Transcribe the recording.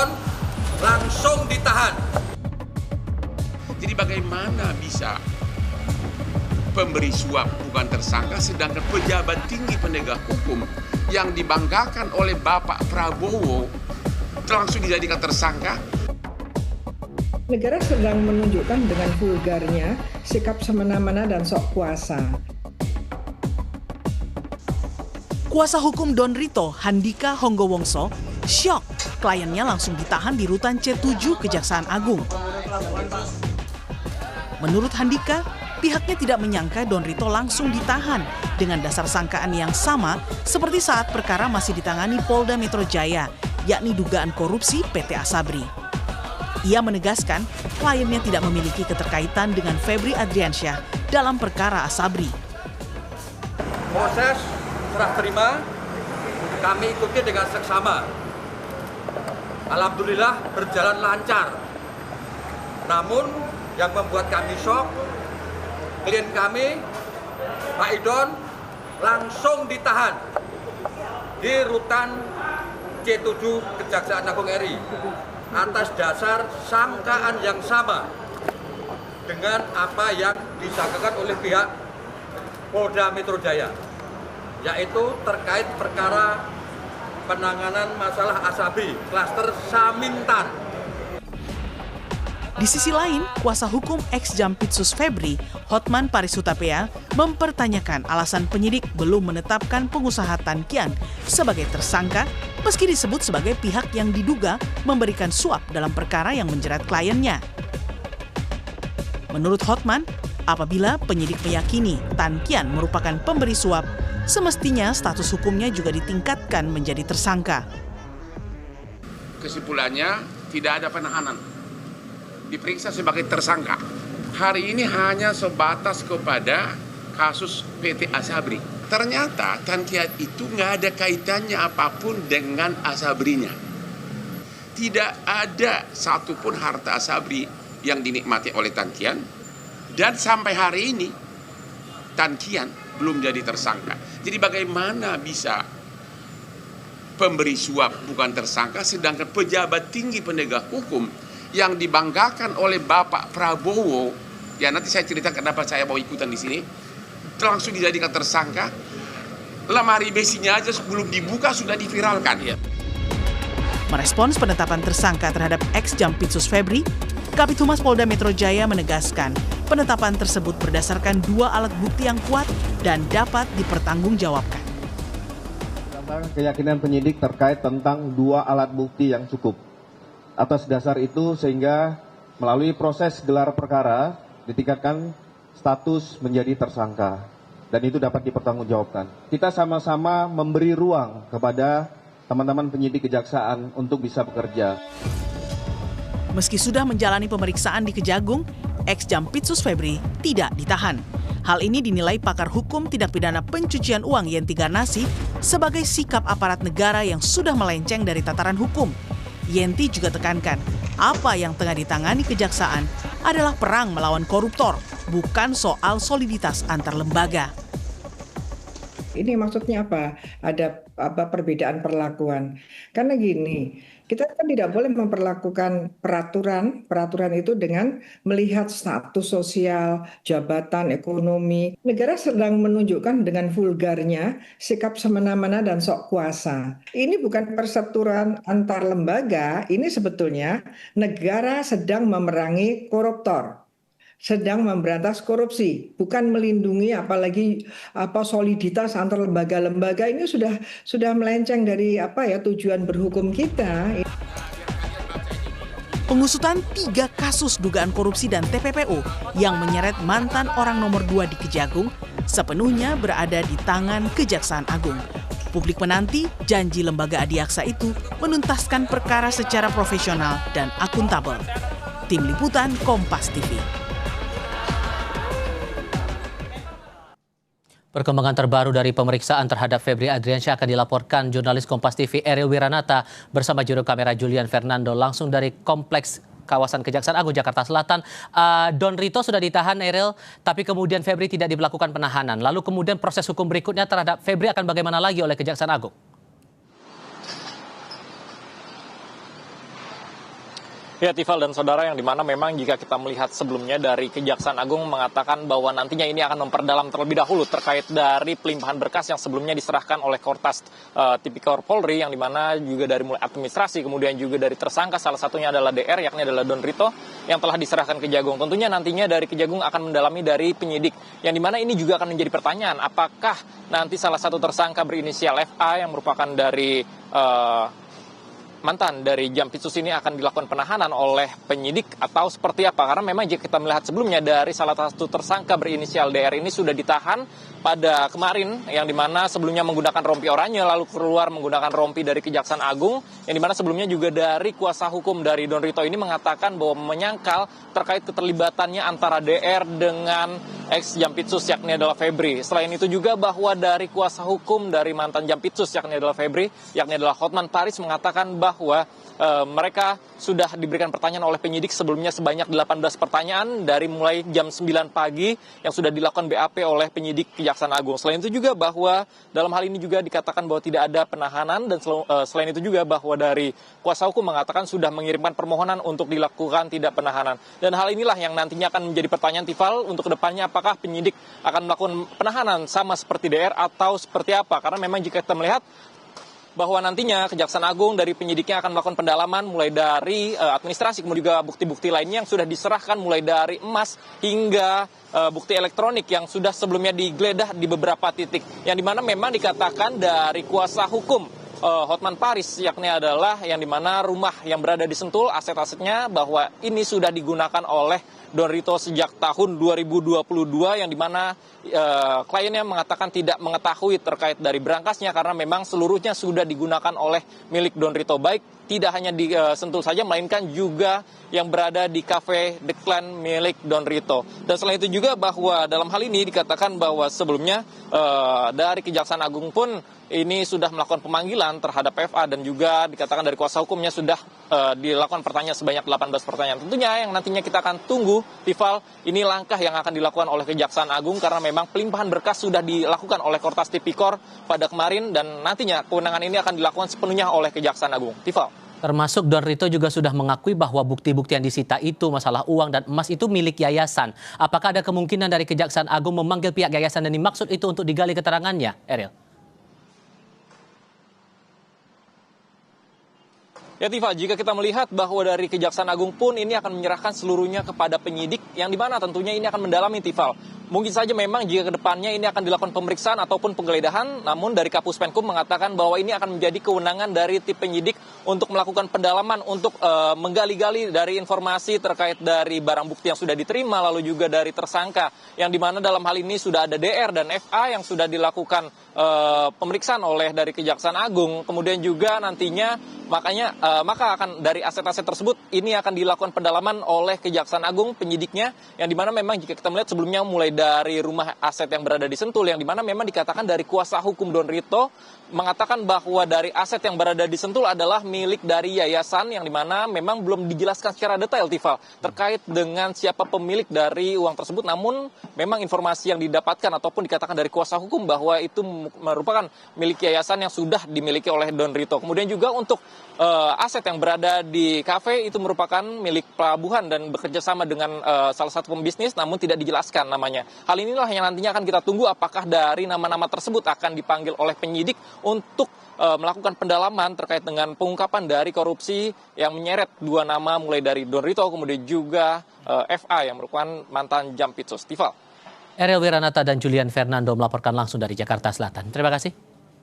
Idon langsung ditahan. Jadi bagaimana bisa pemberi suap bukan tersangka sedangkan pejabat tinggi penegak hukum yang dibanggakan oleh Bapak Prabowo langsung dijadikan tersangka? Negara sedang menunjukkan dengan vulgarnya sikap semena-mena dan sok kuasa. Kuasa hukum Don Rito, Handika Honggowongso, syok kliennya langsung ditahan di rutan C7 Kejaksaan Agung. Menurut Handika, pihaknya tidak menyangka Don Rito langsung ditahan dengan dasar sangkaan yang sama seperti saat perkara masih ditangani Polda Metro Jaya, yakni dugaan korupsi PT Asabri. Ia menegaskan kliennya tidak memiliki keterkaitan dengan Febri Adriansyah dalam perkara Asabri. Proses serah terima kami ikuti dengan seksama. Alhamdulillah berjalan lancar. Namun yang membuat kami shock, klien kami, Pak Idon, langsung ditahan di rutan C7 Kejaksaan Agung RI atas dasar sangkaan yang sama dengan apa yang disangkakan oleh pihak Polda Metro Jaya, yaitu terkait perkara penanganan masalah Asabri, klaster Samintan. Di sisi lain, kuasa hukum ex-Jampitsus Febri, Hotman Paris Hutapea, mempertanyakan alasan penyidik belum menetapkan pengusaha Tan Kian sebagai tersangka meski disebut sebagai pihak yang diduga memberikan suap dalam perkara yang menjerat kliennya. Menurut Hotman, apabila penyidik meyakini Tan Kian merupakan pemberi suap, semestinya status hukumnya juga ditingkatkan menjadi tersangka. Kesimpulannya tidak ada penahanan. Diperiksa sebagai tersangka. Hari ini hanya sebatas kepada kasus PT Asabri. Ternyata Tan Kian itu nggak ada kaitannya apapun dengan Asabrinya. Tidak ada satupun harta Asabri yang dinikmati oleh Tan Kian. Dan sampai hari ini Tan Kian belum jadi tersangka. Jadi bagaimana bisa pemberi suap bukan tersangka sedangkan pejabat tinggi penegak hukum yang dibanggakan oleh Bapak Prabowo, ya nanti saya ceritakan kenapa saya mau ikutan di sini, langsung dijadikan tersangka. Lemari besinya aja sebelum dibuka sudah diviralkan. Ya. Merespons penetapan tersangka terhadap ex-Jampitsus Febri, Kabid Humas Polda Metro Jaya menegaskan penetapan tersebut berdasarkan 2 alat bukti yang kuat dan dapat dipertanggungjawabkan. Berdasarkan keyakinan penyidik terkait tentang 2 alat bukti yang cukup. Atas dasar itu sehingga melalui proses gelar perkara ditingkatkan status menjadi tersangka dan itu dapat dipertanggungjawabkan. Kita sama-sama memberi ruang kepada teman-teman penyidik kejaksaan untuk bisa bekerja. Meski sudah menjalani pemeriksaan di Kejagung, ex-Jampitsus Febri tidak ditahan. Hal ini dinilai pakar hukum tindak pidana pencucian uang Yenti Garnasi sebagai sikap aparat negara yang sudah melenceng dari tataran hukum. Yenti juga tekankan, apa yang tengah ditangani kejaksaan adalah perang melawan koruptor, bukan soal soliditas antar lembaga. Ini maksudnya apa? Ada perbedaan perlakuan. Karena gini, kita kan tidak boleh memperlakukan peraturan itu dengan melihat status sosial, jabatan, ekonomi. Negara sedang menunjukkan dengan vulgarnya sikap semena-mena dan sok kuasa. Ini bukan persetujuan antar lembaga, ini sebetulnya negara sedang memerangi koruptor. Sedang memberantas korupsi, bukan melindungi apalagi soliditas antar lembaga-lembaga. Ini sudah melenceng dari tujuan berhukum kita. Pengusutan 3 kasus dugaan korupsi dan TPPU yang menyeret mantan orang nomor 2 di Kejagung sepenuhnya berada di tangan Kejaksaan Agung. Publik menanti janji lembaga adiaksa itu menuntaskan perkara secara profesional dan akuntabel. Tim Liputan Kompas TV. Perkembangan terbaru dari pemeriksaan terhadap Febri Adriansyah akan dilaporkan jurnalis Kompas TV Eril Wiranata bersama juru kamera Julian Fernando langsung dari Kompleks kawasan Kejaksaan Agung Jakarta Selatan. Don Rito sudah ditahan, Eril, tapi kemudian Febri tidak diberlakukan penahanan. Lalu kemudian proses hukum berikutnya terhadap Febri akan bagaimana lagi oleh Kejaksaan Agung? Ya, Tifal dan saudara, yang dimana memang jika kita melihat sebelumnya dari Kejaksaan Agung mengatakan bahwa nantinya ini akan memperdalam terlebih dahulu terkait dari pelimpahan berkas yang sebelumnya diserahkan oleh Kortas Tipikor Polri, yang dimana juga dari mulai administrasi, kemudian juga dari tersangka, salah satunya adalah DR, yakni adalah Don Rito, yang telah diserahkan ke Kejagung. Tentunya nantinya dari Kejagung akan mendalami dari penyidik, yang dimana ini juga akan menjadi pertanyaan, apakah nanti salah satu tersangka berinisial FA yang merupakan dari mantan dari Jampitsus ini akan dilakukan penahanan oleh penyidik atau seperti apa? Karena memang jika kita melihat sebelumnya dari salah satu tersangka berinisial DR ini sudah ditahan pada kemarin, yang dimana sebelumnya menggunakan rompi oranye lalu keluar menggunakan rompi dari Kejaksaan Agung, yang dimana sebelumnya juga dari kuasa hukum dari Don Rito ini mengatakan bahwa menyangkal terkait keterlibatannya antara DR dengan ex Jampitsus yakni adalah Febri. Selain itu juga bahwa dari kuasa hukum dari mantan Jampitsus yakni adalah Febri, yakni adalah Hotman Paris, mengatakan bahwa mereka sudah diberikan pertanyaan oleh penyidik sebelumnya sebanyak 18 pertanyaan dari mulai jam 9 pagi yang sudah dilakukan BAP oleh penyidik Kejaksaan Agung. Selain itu juga bahwa dalam hal ini juga dikatakan bahwa tidak ada penahanan, dan selain itu juga bahwa dari kuasa hukum mengatakan sudah mengirimkan permohonan untuk dilakukan tidak penahanan. Dan hal inilah yang nantinya akan menjadi pertanyaan, Tifal, untuk kedepannya apakah penyidik akan melakukan penahanan sama seperti DR atau seperti apa. Karena memang jika kita melihat bahwa nantinya Kejaksaan Agung dari penyidiknya akan melakukan pendalaman mulai dari administrasi, kemudian juga bukti-bukti lainnya yang sudah diserahkan mulai dari emas hingga bukti elektronik yang sudah sebelumnya digeledah di beberapa titik, yang dimana memang dikatakan dari kuasa hukum Hotman Paris, yakni adalah yang dimana rumah yang berada di Sentul, aset-asetnya bahwa ini sudah digunakan oleh Don Rito sejak tahun 2022, yang dimana kliennya mengatakan tidak mengetahui terkait dari berangkasnya karena memang seluruhnya sudah digunakan oleh milik Don Rito, baik tidak hanya di Sentul saja melainkan juga yang berada di Cafe The Clan milik Don Rito. Dan selain itu juga bahwa dalam hal ini dikatakan bahwa sebelumnya dari Kejaksaan Agung pun ini sudah melakukan pemanggilan terhadap FA, dan juga dikatakan dari kuasa hukumnya sudah dilakukan pertanyaan sebanyak 18 pertanyaan. Tentunya yang nantinya kita akan tunggu, Tifal, ini langkah yang akan dilakukan oleh Kejaksaan Agung karena memang pelimpahan berkas sudah dilakukan oleh Kortas Tipikor pada kemarin, dan nantinya kewenangan ini akan dilakukan sepenuhnya oleh Kejaksaan Agung. Tifal. Termasuk Don Rito juga sudah mengakui bahwa bukti-bukti yang disita itu, masalah uang dan emas itu milik yayasan. Apakah ada kemungkinan dari Kejaksaan Agung memanggil pihak yayasan dan dimaksud itu untuk digali keterangannya, Eril? Ya, Tifa, jika kita melihat bahwa dari Kejaksaan Agung pun ini akan menyerahkan seluruhnya kepada penyidik, yang dimana tentunya ini akan mendalami, Tifal. Mungkin saja memang jika ke depannya ini akan dilakukan pemeriksaan ataupun penggeledahan, namun dari Kapus Penkum mengatakan bahwa ini akan menjadi kewenangan dari tim penyidik untuk melakukan pendalaman, untuk menggali-gali dari informasi terkait dari barang bukti yang sudah diterima, lalu juga dari tersangka, yang dimana dalam hal ini sudah ada DR dan FA yang sudah dilakukan pemeriksaan oleh dari Kejaksaan Agung. Kemudian juga nantinya maka akan dari aset-aset tersebut ini akan dilakukan pendalaman oleh Kejaksaan Agung penyidiknya, yang dimana memang jika kita melihat sebelumnya mulai dari rumah aset yang berada di Sentul, yang dimana memang dikatakan dari kuasa hukum Don Rito mengatakan bahwa dari aset yang berada di Sentul adalah milik dari yayasan, yang dimana memang belum dijelaskan secara detail, Tifal, terkait dengan siapa pemilik dari uang tersebut. Namun memang informasi yang didapatkan ataupun dikatakan dari kuasa hukum bahwa itu merupakan milik yayasan yang sudah dimiliki oleh Don Rito. Kemudian juga untuk aset yang berada di kafe itu merupakan milik pelabuhan dan bekerja sama dengan salah satu pembisnis, namun tidak dijelaskan namanya. Hal inilah yang nantinya akan kita tunggu, apakah dari nama-nama tersebut akan dipanggil oleh penyidik untuk melakukan pendalaman terkait dengan pengungkapan dari korupsi yang menyeret dua nama mulai dari Don Rito kemudian juga FA yang merupakan mantan Jampitsus. Tifal. Eril Wiranata dan Julian Fernando melaporkan langsung dari Jakarta Selatan. Terima kasih.